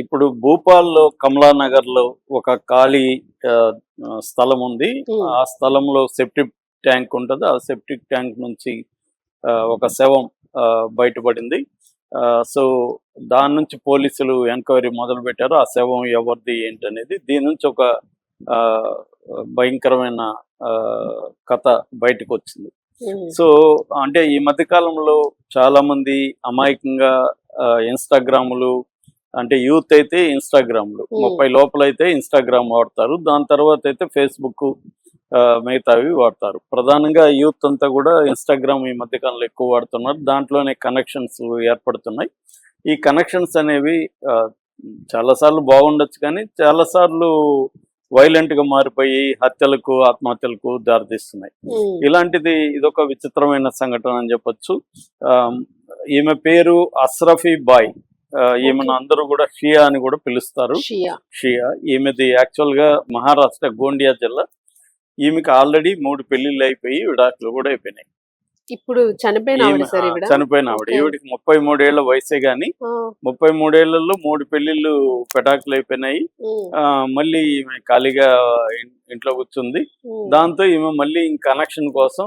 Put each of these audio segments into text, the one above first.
ఇప్పుడు భూపాల్‌లో కమలానగర్‌లో ఒక ఖాళీ ఆహ్, స్థలం ఉంది. హ్మ్. ఆ స్థలంలో సెప్టిక్ ట్యాంక్ ఉంటది. ఆ సెప్టిక్ ట్యాంక్ నుంచి ఒక శవం బయటపడింది. సో, దాని నుంచి పోలీసులు ఎంక్వైరీ మొదలుపెట్టారు. ఆ శవం ఎవరిది ఏంటనేది. దీని నుంచి ఒక ఆహ్, భయంకరమైన కథ బయటకొచ్చింది. హ్మ్. సో, అంటే ఈ మధ్య కాలంలో చాలామంది అమాయకంగా ఇన్‌స్టాగ్రాములు అంటే యూత్ అయితే ఇన్‌స్టాగ్రామ్‌లు. హ్మ్. 30 లోపలైతే ఇన్‌స్టాగ్రామ్ వాడతారు. దాని తర్వాతైతే ఫేస్‌బుక్కు మిగతావి వాడతారు. ప్రధానంగా యూత్ అంతా గూడా ఇన్‌స్టాగ్రామ్ ఈ మధ్య కాలంలో ఎక్కువ వాడుతున్నారు. దాంట్లోనే కనెక్షన్స్ ఏర్పడుతున్నాయి. ఈ కనెక్షన్స్ అనేవి ఆహ్, చాలా సార్లు బాగుండొచ్చు కానీ, చాలా సార్లు వైలెంట్‌గా మారిపోయి హత్యలకు, ఆత్మహత్యలకు దారితీస్తున్నాయి. హ్మ్. ఇలాంటిది ఇదొక విచిత్రమైన సంఘటన అని చెప్పొచ్చు. ఆహ్, ఈమె పేరు అస్రఫీ బాయ్. ఓకే. ఈమెను అందరూ గూడా షియా అని గూడా పిలుస్తారు. షియా. షియా. ఈమెది యాక్చువల్‌గా మహారాష్ట్ర గోండియా జిల్లా. ఈమెకి ఆల్రెడీ 3 పెళ్లిళ్ళయిపోయి విడాకులు గూడా అయిపోయినాయి. ఇప్పుడు చనిపోయిన ఆవిడ సార్ ఈవిడ? చనిపోయిన ఆవిడ. ఓకే. ఈవిడకి 33 ఏళ్ల వయసే గాని, ఆ! 33 ఏళ్లలో 3 పెళ్లిళ్ళు పెటాకులయిపోయినాయి. హ్మ్. మళ్ళీ ఈమె ఖాళీగా ఇంట్లో కూర్చుంది. హ్మ్. దాంతో ఈమె మళ్ళీ కనెక్షన్ కోసం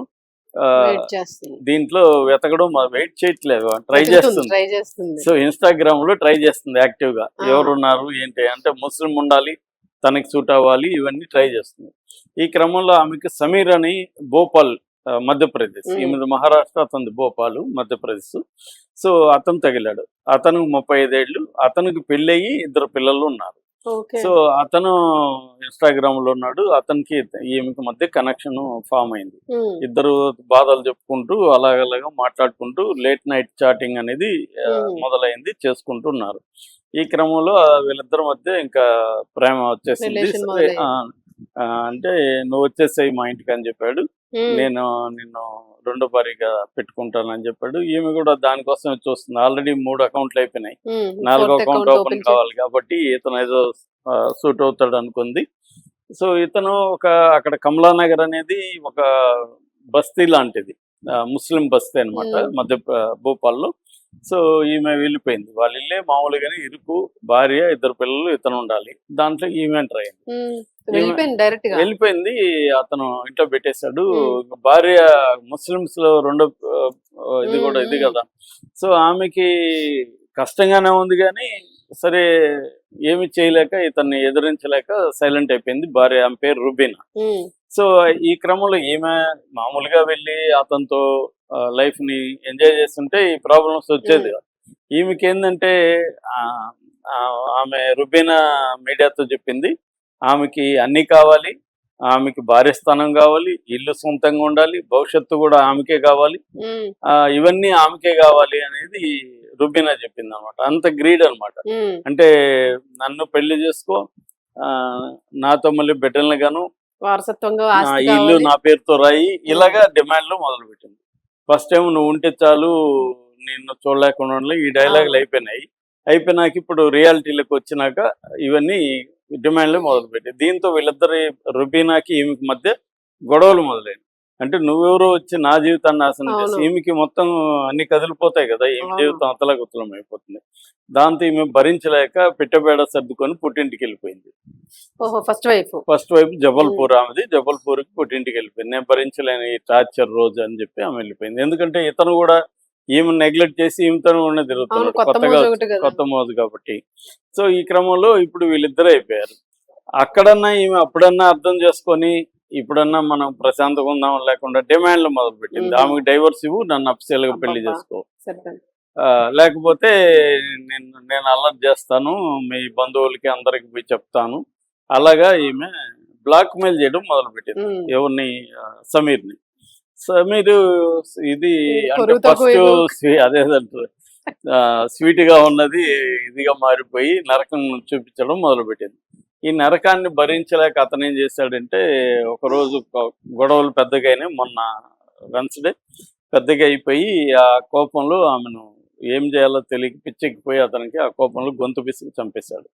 ఆహ్, వెయిట్ చేస్తుంది. దీంట్లో వెతకడం వెయిట్ చేయట్లేదు. ట్రై వెతుకుతుంది. చేస్తుంది. ట్రై చేస్తుంది. సో, ఇన్‌స్టాగ్రామ్‌లో ట్రై చేస్తుంది యాక్టివ్‌గా. ఆ! ఎవరున్నారు? ఏంటి? అంటే ముస్లిం ఉండాలి, తనకి సూట్ అవ్వాలి, ఇవన్నీ ట్రై చేస్తుంది. ఈ క్రమంలో ఆమెకి సమీర్ అని భోపాల్ మధ్యప్రదేశ్. హ్మ్. ఈమెది మహారాష్ట్ర, అతనిది భోపాల్ మధ్యప్రదేశ్. సో, అతను తగిలాడు. అతనికి 35 ఏళ్ళు. అతనికి పెళ్ళయ్యి 2 పిల్లలు ఉన్నారు. ఓకే. సో, అతను ఇన్‌స్టాగ్రామ్‌లో ఉన్నాడు. అతనికి ఈమెకి మధ్య కనెక్షన్ ఫార్మ్ అయింది. హ్మ్. ఇద్దరు బాధలు చెప్పుకుంటూ అలాగలాగా మాట్లాడుకుంటూ లేట్ నైట్ చాటింగ్ అనేది హ్మ్. మొదలైంది. చేసుకుంటున్నారు. ఈ క్రమంలో వీళ్ళిద్దరి మధ్య ఇంకా ప్రేమ వచ్చేసింది. రిలేషన్ సరే మొదలైంది. అంటే "నువ్వొచ్చేసేయి మా ఇంటికి" అని చెప్పాడు. హ్మ్. నేను నిన్ను రెండో భార్యగా పెట్టుకుంటానని చెప్పాడు. ఈమె కూడా దానికోసమే చూస్తుంది. ఆల్రెడీ 3 అకౌంట్‌లు అయిపోయినాయి. హ్మ్. నాలుగో fourth account account open open కావాలి కాబట్టి ఇతను ఏదో సూట్ అవుతాడు అనుకుంది. సో, ఇతను అక్కడ కమలానగర్ అనేది ఒక బస్తీ లాంటిది. ముస్లిం బస్తీ అనమాట. హ్మ్. భోపాల్‌లో. సో, ఈమె వెళ్ళిపోయింది. వాళ్ళ ఇల్లే మామూలుగానే ఇరుకు. భార్య, 2 పిల్లలు, ఇతనుండాలి. దాంట్లో ఈమె ఎంటర్ అయింది. హ్మ్. ఈమె వెళ్ళిపోయింది డైరెక్ట్‌గా. వెళ్ళిపోయింది. అతను ఇంట్లో పెట్టేసాడు. హ్మ్. భార్య ముస్లిమ్స్‌లో రెండో ఇది హ్మ్. గూడా ఇది హ్మ్. గదా! సో, ఆమెకి కష్టంగానే ఉంది గానీ, సరే ఏమి చేయలేక ఇతన్ని ఎదిరించలేక సైలెంట్ అయిపోయింది భార్య. ఆమె పేరు రుబీనా. హ్మ్. సో, ఈ క్రమంలో ఈమె మామూలుగా వెళ్ళి అతనితో లైఫ్‌ని ఎంజాయ్ చేస్తుంటే ఈ ప్రాబ్లమ్స్ వచ్చేది హ్మ్. కాదు. ఈమెకేందంటే ఆహ్, ఆమె రుబీనా మీడియాతో చెప్పింది. ఆమెకి అన్నీ కావాలి. ఆమెకి భార్య స్థానం కావాలి. ఇల్లు సొంతంగా ఉండాలి. భవిష్యత్తు గూడా ఆమెకే కావాలి. హ్మ్. ఇవన్నీ ఆమెకే కావాలి అనేది రుబీనా చెప్పిందనమాట. అంత గ్రీడ్ అనమాట. హ్మ్. అంటే నన్ను పెళ్లి చేసుకో, ఆహ్, నాతో మళ్ళీ బిడ్డల్ని కను, వారసత్వంగా నా ఆస్తి ఇల్లు కావాలి. నా పేరుతో రాయి. హ్మ్. ఇలాగా డిమాండ్‌లు మొదలుపెట్టింది. ఫస్ట్ టైమ్ "నువ్వు ఉంటే చాలు, నిన్ను చూడలేకుండా ఉండలే" ఈ ఆ! డైలాగులు అయిపోయినాయి. అయిపోయినాక ఇప్పుడు రియాలిటీలోకొచ్చినాక ఇవన్నీ డిమాండ్‌లు మొదలుపెట్టాయి. దీంతో వీళ్ళిద్దరి రుబీనాకి, ఈమెకి మధ్య గొడవలు మొదలైనయి. అంటే నువ్వెవరో వచ్చి నా జీవితాన్ని నాశనం చేసి, అవును. ఈమెకి మొత్తం అన్నీ కదిలిపోతాయి గదా! ఈమె అవును. జీవితం అతలాకుతలం అయిపోతుంది. దాంతో ఈమె భరించలేక పెట్టబేడ సర్దుకొని పుట్టింటికెళ్ళిపోయింది. ఓహో! First wife. ఫస్ట్ వైపు హ్మ్. జబల్పూర్ ఆమెది. జబల్పూర్‌కి పుట్టింటికెళ్ళిపోయింది. నేను భరించలేను ఈ టార్చర్ రోజు అని చెప్పి ఆమె వెళ్ళిపోయింది. ఎందుకంటే ఇతను గూడా ఈమెను నెగ్లెక్ట్ చేసి ఈమెతోనే అవును. తిరుగుతున్నాడు. కొత్త కొత్తగా మోజు ఒకటి గదా! కొత్త మోజు కాబట్టి. సో, ఈ క్రమంలో ఇప్పుడు వీళ్ళిద్దరే అయిపోయారు. అక్కడన్నా ఈమె అప్పుడన్నా అర్థం చేసుకొని, ఇప్పుడన్నా మనం ప్రశాంతంగా ఉందాం లేకుండా డిమాండ్‌లు మొదలుపెట్టింది. హుహు. ఆమెకు డైవోర్స్ ఇవ్వు, నన్ను అఫీషియల్‌గా పెళ్లి అబ్బబ్బా! చేసుకో. సరిపోయింది. లేకపోతే నేను అల్లరి చేస్తాను. మీ బంధువులకి అందరికి పోయి చెప్తాను. అలాగా ఈమె బ్లాక్‌మెయిల్ చేయడం మొదలుపెట్టింది. హ్మ్. ఎవరిని సమీర్‌ని. సమీరు ఇది ఈవిడ అంటే కొరువు ఫస్టు తక్కువేమో. అదేదంటారు. స్వీట్‌గా ఉన్నది ఇదిగా మారిపోయి నరకం చూపించడం మొదలుపెట్టింది. ఈ నరకాన్ని భరించలేక అతనేం చేశాడంటే, ఒకరోజు గొడవలు పెద్దగయినాయి. మొన్న వెన్స్‌డే పెద్దగా అయిపోయి, ఆ కోపంలో ఆమెను ఏం చేయాలో తెలియక పిచ్చెక్కిపోయి అతనికి ఆ కోపంలో గొంతు పిసికి చంపేశాడు.